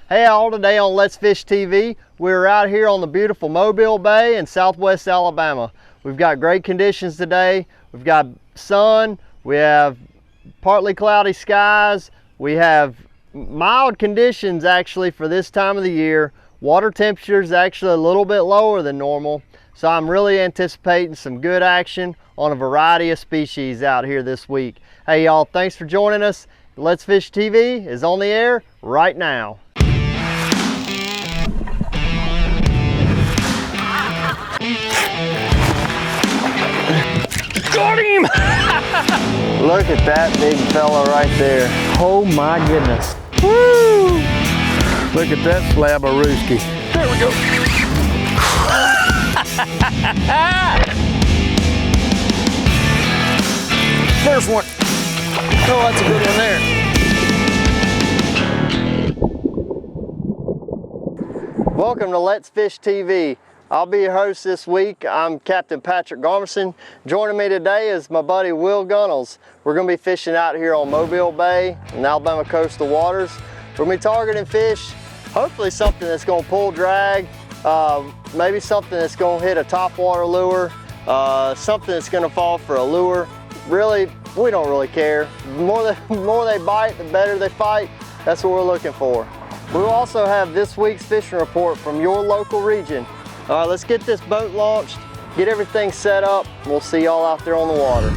Hey all, today on Let's Fish TV, we're out here on the beautiful Mobile Bay in southwest Alabama. We've got great conditions today. We've got sun, we have partly cloudy skies, we have mild conditions actually for this time of the year. Water temperature is actually a little bit lower than normal, so I'm really anticipating some good action on a variety of species out here this week. Hey y'all, thanks for joining us. Let's Fish TV is on the air right now. Got him! Look at that big fella right there. Oh my goodness. Woo! Look at that slab of rooski. There we go. There's one. Oh, that's a good one there. Welcome to Let's Fish TV. I'll be your host this week. I'm Captain Patrick Garmison. Joining me today is my buddy Will Gunnels. We're going to be fishing out here on Mobile Bay in Alabama coastal waters. We're going to be targeting fish, hopefully something that's going to pull drag, maybe something that's going to hit a topwater lure, something that's going to fall for a lure. Really, we don't really care. The more they bite, the better they fight. That's what we're looking for. We'll also have this week's fishing report from your local region. All right, let's get this boat launched, get everything set up, and we'll see y'all out there on the water.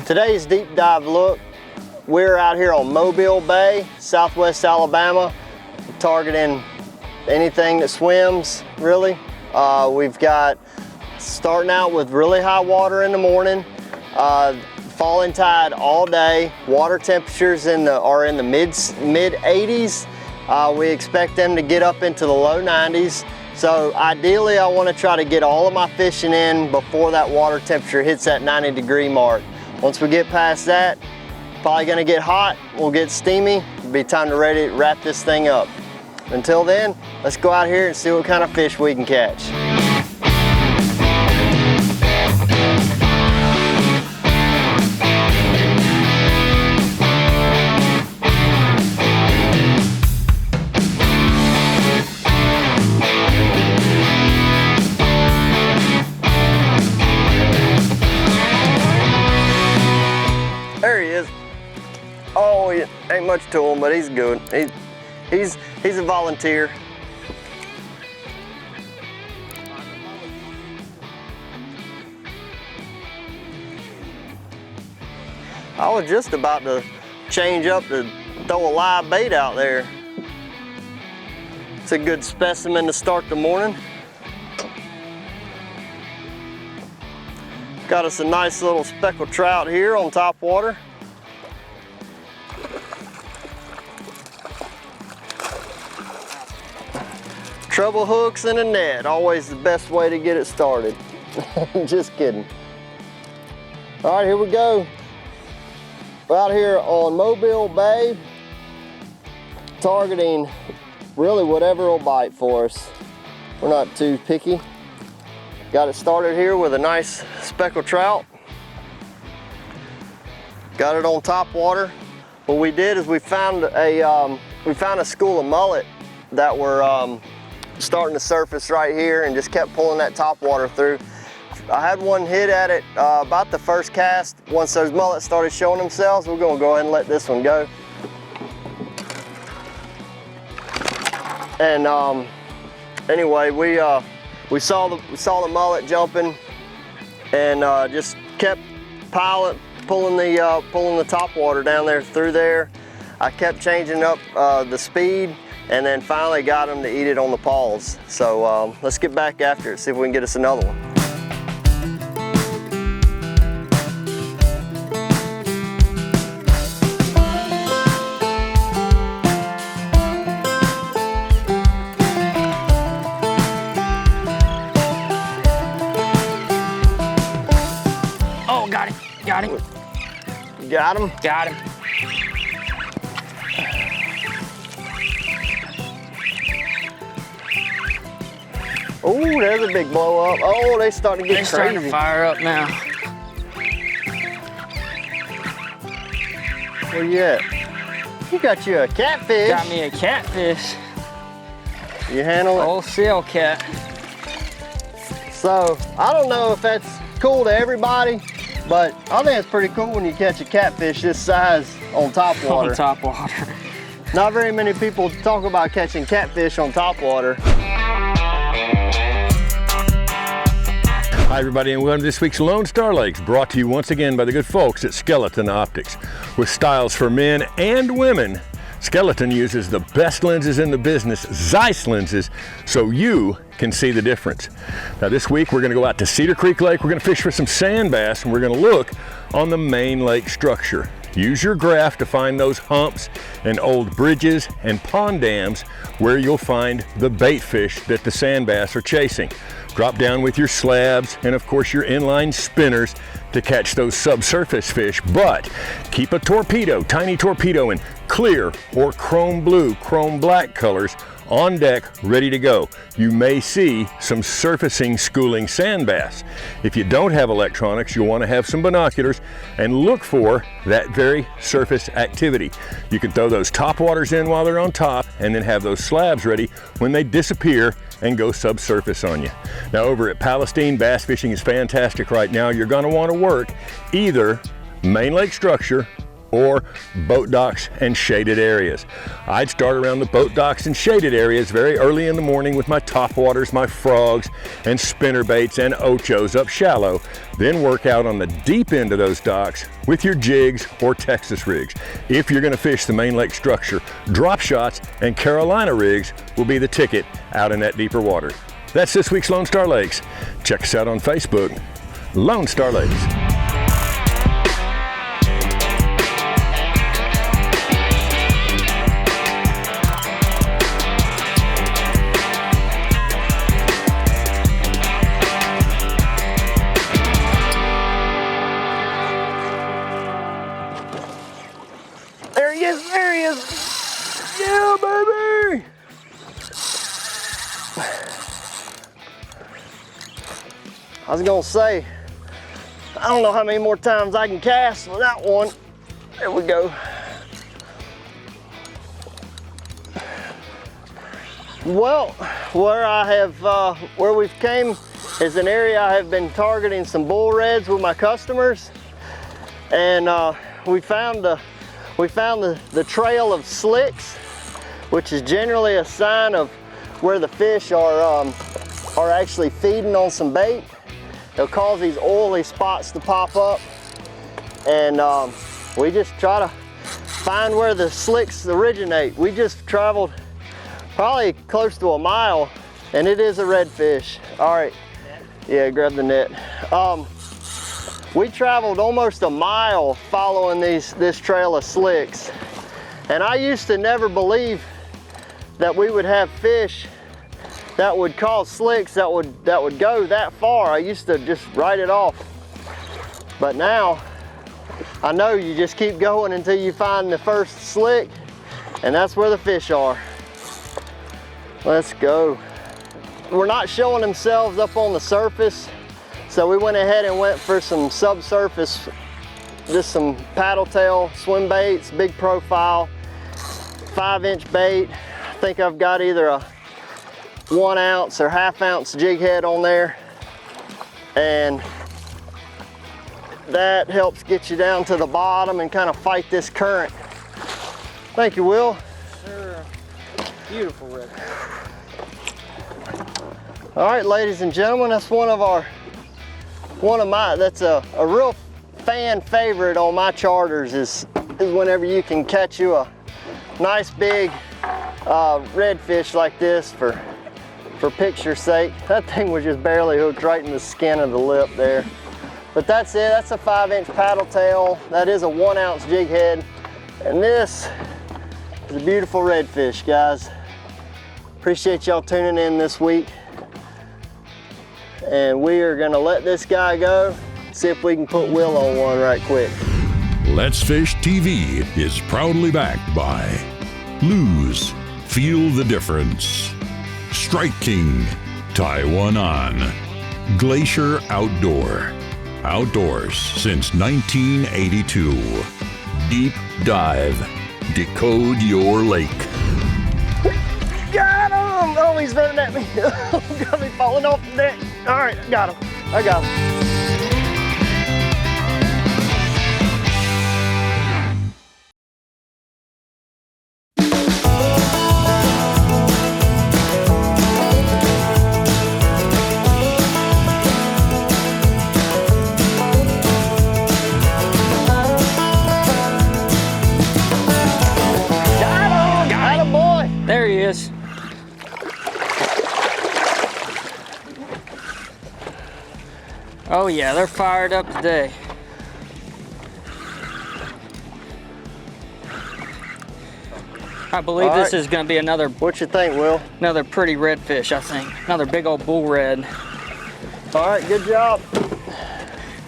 Today's deep dive look, we're out here on Mobile Bay, southwest Alabama, targeting anything that swims, really. We've got starting out with really high water in the morning, falling tide all day. Water temperatures are in the mid 80s. We expect them to get up into the low 90s. So ideally, I want to try to get all of my fishing in before that water temperature hits that 90-degree mark. Once we get past that, probably going to get hot. We'll get steamy. It'll be time to ready to wrap this thing up. Until then, let's go out here and see what kind of fish we can catch. There he is. Oh, ain't much to him, but he's good. He's a volunteer. I was just about to change up to throw a live bait out there. It's a good specimen to start the morning. Got us a nice little speckled trout here on Topwater. Treble hooks and a net, always the best way to get it started. Just kidding. All right, here we go. We're out here on Mobile Bay, targeting really whatever will bite for us. We're not too picky. Got it started here with a nice speckled trout. Got it on Topwater. What we did is we found a school of mullet that were starting to surface right here, and just kept pulling that topwater through. I had one hit at it about the first cast. Once those mullets started showing themselves, we're gonna go ahead and let this one go. And anyway, we saw the mullet jumping, and just kept pulling the topwater down there through there. I kept changing up the speed, and then finally got him to eat it on the paws. So let's get back after it, see if we can get us another one. Oh, got him. Got him. Got him? Got him. Oh, there's a big blow up. Oh, they starting to get They're starting crazy. to fire up now. Where you at? You got you a catfish. Got me a catfish. You handle it? Old seal cat. So, I don't know if that's cool to everybody, but I think it's pretty cool when you catch a catfish this size on top water. On top water. Not very many people talk about catching catfish on top water. Hi everybody, and welcome to this week's Lone Star Lakes, brought to you once again by the good folks at Skeleton Optics. With styles for men and women, Skeleton uses the best lenses in the business, Zeiss lenses, so you can see the difference. Now this week we're going to go out to Cedar Creek Lake, we're going to fish for some sand bass, and we're going to look on the main lake structure. Use your graph to find those humps and old bridges and pond dams where you'll find the bait fish that the sand bass are chasing. Drop down with your slabs and of course your inline spinners to catch those subsurface fish, but keep a torpedo, tiny torpedo in clear or chrome blue, chrome black colors on deck, ready to go. You may see some surfacing schooling sand bass. If you don't have electronics, you'll want to have some binoculars and look for that very surface activity. You can throw those top waters in while they're on top and then have those slabs ready when they disappear and go subsurface on you. Now over at Palestine, bass fishing is fantastic right now. You're going to want to work either main lake structure or boat docks and shaded areas. I'd start around the boat docks and shaded areas very early in the morning with my top waters, my frogs, and spinner baits and ochos up shallow. Then work out on the deep end of those docks with your jigs or Texas rigs. If you're going to fish the main lake structure, drop shots and Carolina rigs will be the ticket out in that deeper water. That's this week's Lone Star Lakes. Check us out on Facebook, Lone Star Lakes. There he is, there he is. Yeah, baby. I was gonna say, I don't know how many more times I can cast with that one. There we go. Well, where we've came is an area I have been targeting some bull reds with my customers, and we found the trail of slicks, which is generally a sign of where the fish are actually feeding on some bait. They'll cause these oily spots to pop up, and we just try to find where the slicks originate. We just traveled probably close to a mile, and it is a redfish. All right, yeah, grab the net. We traveled almost a mile following this trail of slicks, and I used to never believe that we would have fish that would cause slicks that would go that far. I used to just write it off, but now I know you just keep going until you find the first slick, and that's where the fish are. Let's go. We're not showing themselves up on the surface, so we went ahead and went for some subsurface, just some paddle tail swim baits, big profile, 5-inch bait. I think I've got either a 1 ounce or ½ ounce jig head on there, and that helps get you down to the bottom and kind of fight this current. Thank you, Will. Sure. Beautiful red. All right, ladies and gentlemen, that's that's a real fan favorite on my charters is whenever you can catch you a nice big redfish like this for picture's sake. That thing was just barely hooked right in the skin of the lip there. But that's it, that's a 5-inch paddle tail. That is a 1 ounce jig head. And this is a beautiful redfish, guys. Appreciate y'all tuning in this week. And we are gonna let this guy go, see if we can put Will on one right quick. Let's Fish TV is proudly backed by Lose, Feel the Difference, Strike King, Tie one on. Glacier Outdoor. Outdoors since 1982. Deep dive. Decode your lake. Got him! Oh, he's running at me. Got me falling off the deck. All right, got him. I got him. There he is. Oh yeah, they're fired up today. I believe this is going to be another. What you think, Will? Another pretty redfish, I think. Another big old bull red. All right, good job.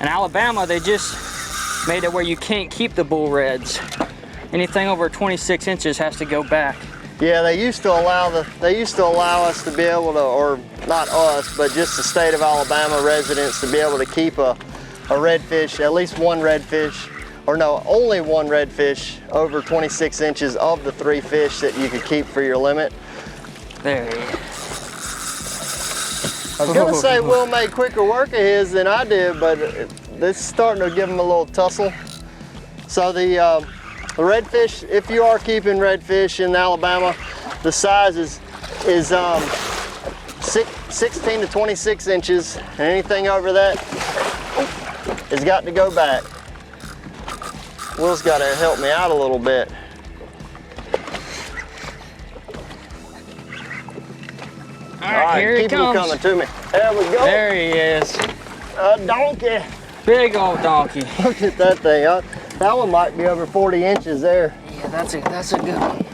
In Alabama, they just made it where you can't keep the bull reds. Anything over 26 inches has to go back. Yeah, they used to allow us to be able to, or not us, but just the state of Alabama residents to be able to keep a redfish, at least one redfish, or no, only one redfish over 26 inches of the 3 fish that you could keep for your limit. There he is. I was gonna say Will made quicker work of his than I did, but this is starting to give him a little tussle. So the redfish, if you are keeping redfish in Alabama, the size is 16 to 26 inches, and anything over that has got to go back. Will's got to help me out a little bit. All right, here he keep comes. him coming to me. There we go. There he is. A donkey. Big old donkey. Look at that thing. That one might be over 40 inches there. Yeah, that's a good one.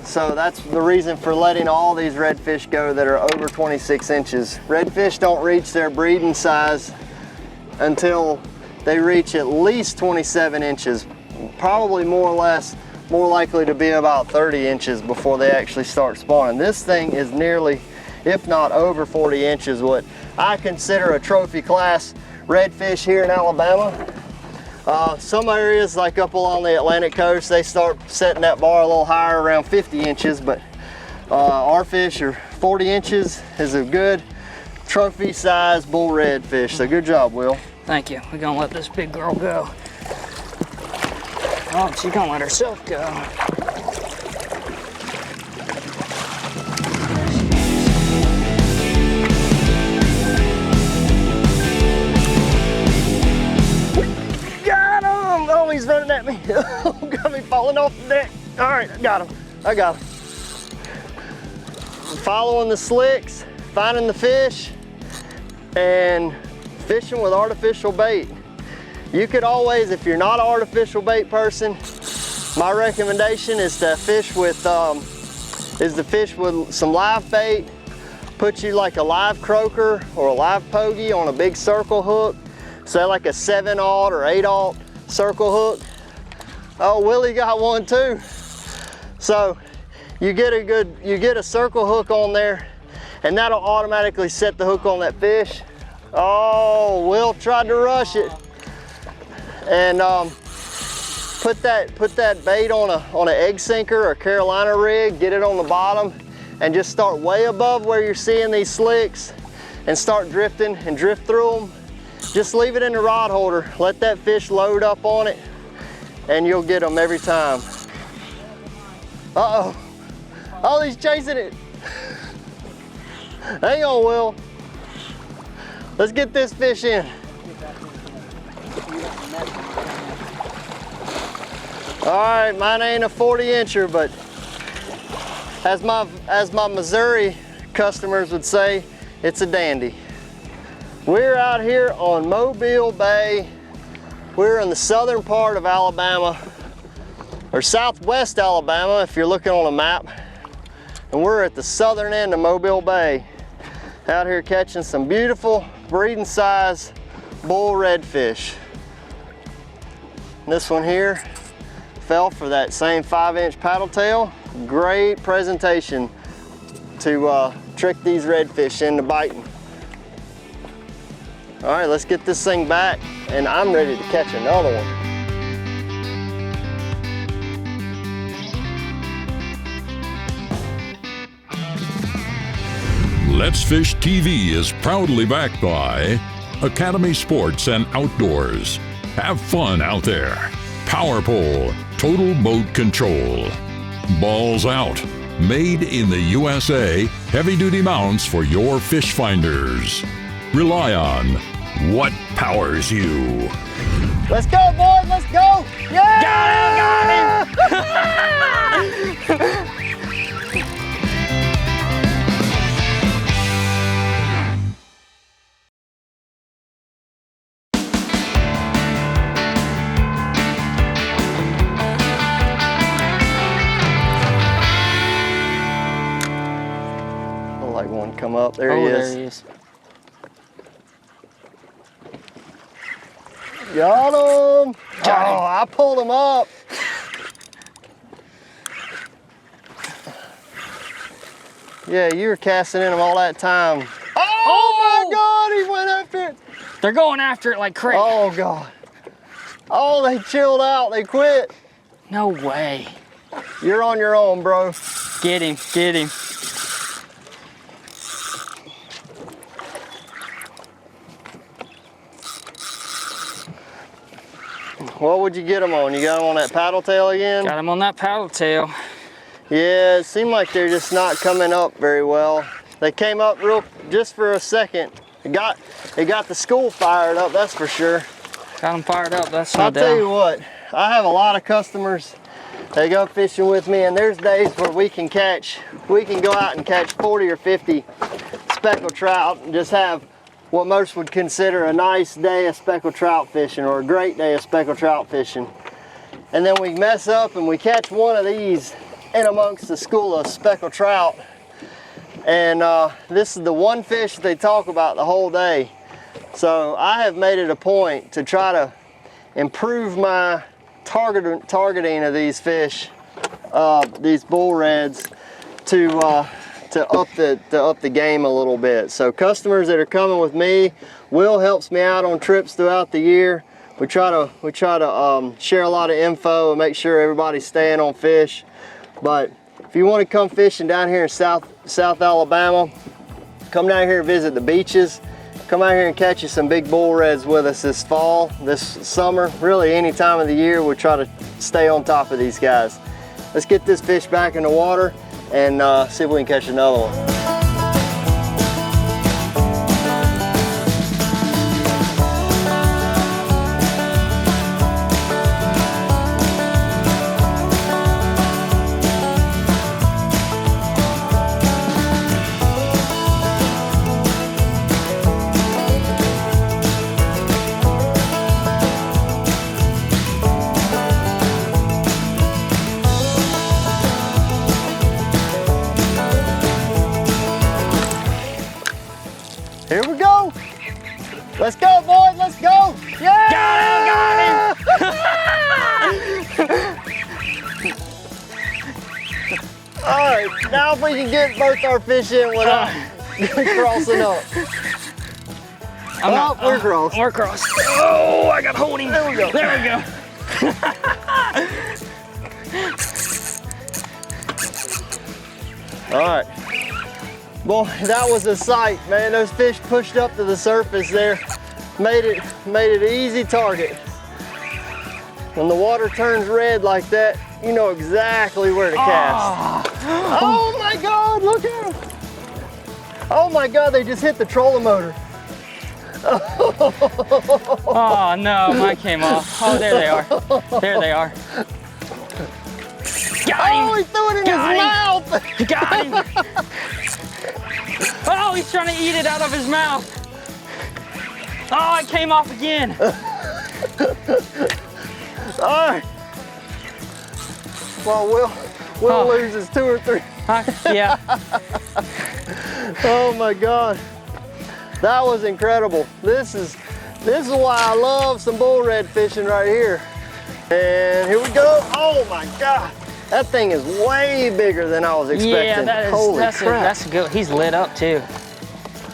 So that's the reason for letting all these redfish go that are over 26 inches. Redfish don't reach their breeding size until they reach at least 27 inches. Probably more or less, more likely to be about 30 inches before they actually start spawning. This thing is nearly, if not over 40 inches, what I consider a trophy class redfish here in Alabama. Some areas like up along the Atlantic coast, they start setting that bar a little higher, around 50 inches, but our fish are 40 inches is a good trophy size bull redfish. So good job, Will. Thank you. We're gonna let this big girl go. Oh, she's gonna let herself go. Oh, he's running at me. Got me falling off the deck. All right, I got him. I got him. Following the slicks, finding the fish, and fishing with artificial bait. You could always, if you're not an artificial bait person, my recommendation is to fish with some live bait. Put you like a live croaker or a live pogie on a big circle hook. Say like a 7/0 or 8/0 circle hook. Oh, Willie got one too. So you get a circle hook on there, and that'll automatically set the hook on that fish. Oh, Will tried to rush it, and put that bait on an egg sinker or Carolina rig. Get it on the bottom, and just start way above where you're seeing these slicks, and start drifting and drift through them. Just leave it in the rod holder. Let that fish load up on it, and you'll get them every time. Uh-oh. Oh, he's chasing it. Hang on, Will. Let's get this fish in. All right, mine ain't a 40-incher, but as my Missouri customers would say, it's a dandy. We're out here on Mobile Bay. We're in the southern part of Alabama, or southwest Alabama if you're looking on a map. And we're at the southern end of Mobile Bay, out here catching some beautiful breeding size bull redfish. This one here fell for that same 5-inch paddle tail. Great presentation. to trick these redfish into biting. All right, let's get this thing back, and I'm ready to catch another one. Let's Fish TV is proudly backed by Academy Sports and Outdoors. Have fun out there. Power Pole, total boat control. Balls Out, made in the USA, heavy-duty mounts for your fish finders. Rely on what powers you. Let's go, boys, let's go! Yeah! Got him! Like one come up, there he is. There he is. Got him! Got him. Oh, I pulled him up. Yeah, you were casting in him all that time. Oh my God, he went after it. They're going after it like crazy. Oh God. Oh, they chilled out, they quit. No way. You're on your own, bro. Get him, get him. What would you get them on? You got them on that paddle tail again? Got him on that paddle tail. Yeah, it seemed like they're just not coming up very well. They came up just for a second. It got the school fired up, that's for sure. Got him fired up, that's no I'll doubt. tell you what, I have a lot of customers. They go fishing with me, and there's days where we can go out and catch 40 or 50 speckled trout and just have what most would consider a nice day of speckled trout fishing, or a great day of speckled trout fishing. And then we mess up and we catch one of these in amongst the school of speckled trout. And this is the one fish that they talk about the whole day. So I have made it a point to try to improve my targeting of these fish, these bull reds, to up the game a little bit. So customers that are coming with me, Will helps me out on trips throughout the year. We try to share a lot of info and make sure everybody's staying on fish. But if you want to come fishing down here in South Alabama, come down here and visit the beaches. Come out here and catch you some big bull reds with us this fall, this summer, really any time of the year. We try to stay on top of these guys. Let's get this fish back in the water and see if we can catch another one. Here we go. Let's go, boys, let's go. Yeah! Got him! All right, now if we can get both our fish in without crossing up. We're crossed. We're crossed. Oh, I got hold him. There we go. There we go. All right. Well, that was a sight, man. Those fish pushed up to the surface there. Made it an easy target. When the water turns red like that, you know exactly where to cast. Oh my God, look at them. Oh my God, they just hit the trolling motor. Oh no, mine came off. Oh, there they are. There they are. Got him. Oh, he threw it in his mouth. Got him. Oh, he's trying to eat it out of his mouth. Oh, it came off again. All right. Well, Will loses 2 or 3. Yeah. Oh my God. That was incredible. This is why I love some bull red fishing right here. And here we go. Oh my God. That thing is way bigger than I was expecting. Yeah, Holy crap. that's good. He's lit up too.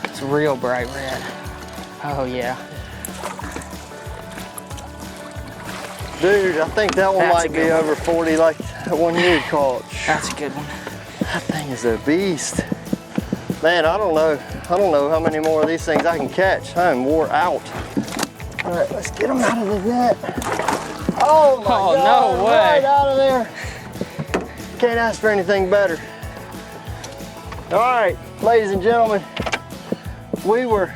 It's real bright red. Oh yeah. Dude, I think that one That's might a be good one. over 40 like that one you had caught. That's a good one. That thing is a beast. Man, I don't know how many more of these things I can catch. I am wore out. All right, let's get them out of the net. Oh my God, no way. Right out of there. Can't ask for anything better. All right, ladies and gentlemen, we were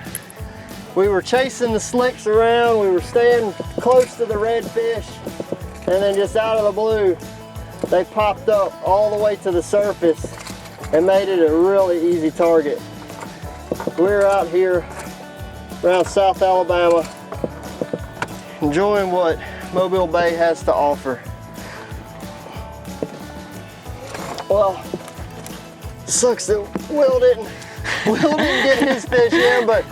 chasing the slicks around. We were staying close to the redfish, and then just out of the blue, they popped up all the way to the surface and made it a really easy target. We're out here around South Alabama, enjoying what Mobile Bay has to offer. Well, sucks that Will didn't get his fish in, but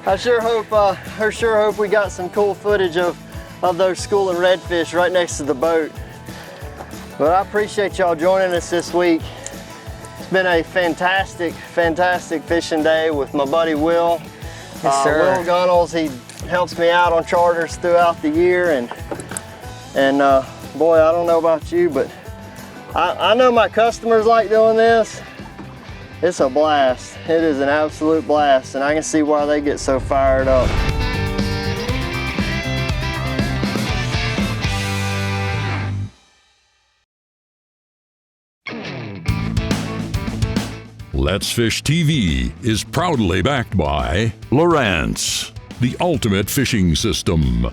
I sure hope we got some cool footage of those schooling redfish right next to the boat. But I appreciate y'all joining us this week. It's been a fantastic fishing day with my buddy Will. Yes, sir. Will Gunnels, he helps me out on charters throughout the year, and boy, I don't know about you, but I know my customers like doing this. It's a blast. It is an absolute blast, and I can see why they get so fired up. Let's Fish TV is proudly backed by Lowrance, the ultimate fishing system.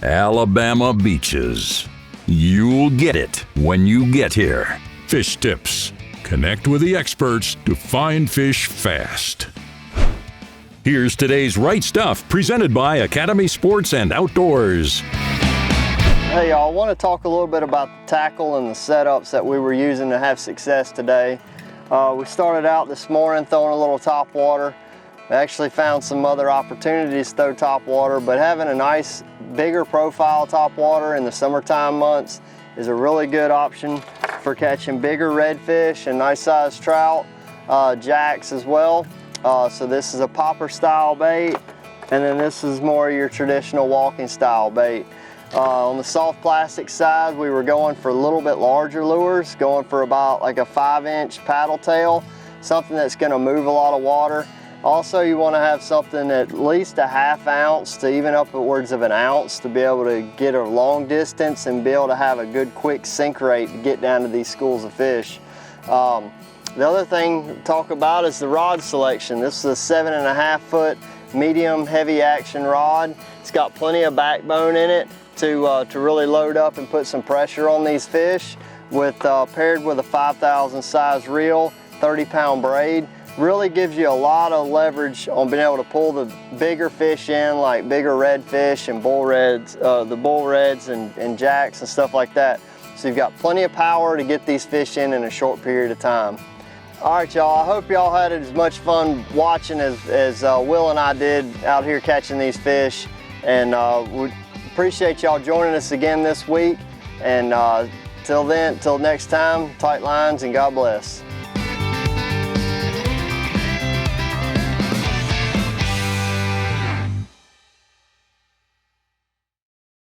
Alabama beaches. You'll get it when you get here. Fish tips. Connect with the experts to find fish fast. Here's today's Right Stuff, presented by Academy Sports and Outdoors. Hey y'all, I want to talk a little bit about the tackle and the setups that we were using to have success today. We started out this morning throwing a little top water. We actually found some other opportunities to throw top water, but having a nice bigger profile top water in the summertime months is a really good option for catching bigger redfish and nice sized trout, jacks as well. So this is a popper style bait, and then this is more your traditional walking style bait. On the soft plastic side, we were going for a little bit larger lures, going for about like a 5-inch paddle tail, something that's going to move a lot of water. Also, you want to have something at least a 1/2 ounce to even upwards of 1 ounce to be able to get a long distance and be able to have a good quick sink rate to get down to these schools of fish. The other thing to talk about is the rod selection. This is a 7.5 foot medium heavy action rod. It's got plenty of backbone in it to really load up and put some pressure on these fish, with paired with a 5,000 size reel, 30-pound braid. Really gives you a lot of leverage on being able to pull the bigger fish in, like bigger redfish and bull reds, the bull reds and jacks and stuff like that. So you've got plenty of power to get these fish in a short period of time. All right, y'all, I hope y'all had as much fun watching as Will and I did out here catching these fish. And we appreciate y'all joining us again this week. And till next time, tight lines and God bless.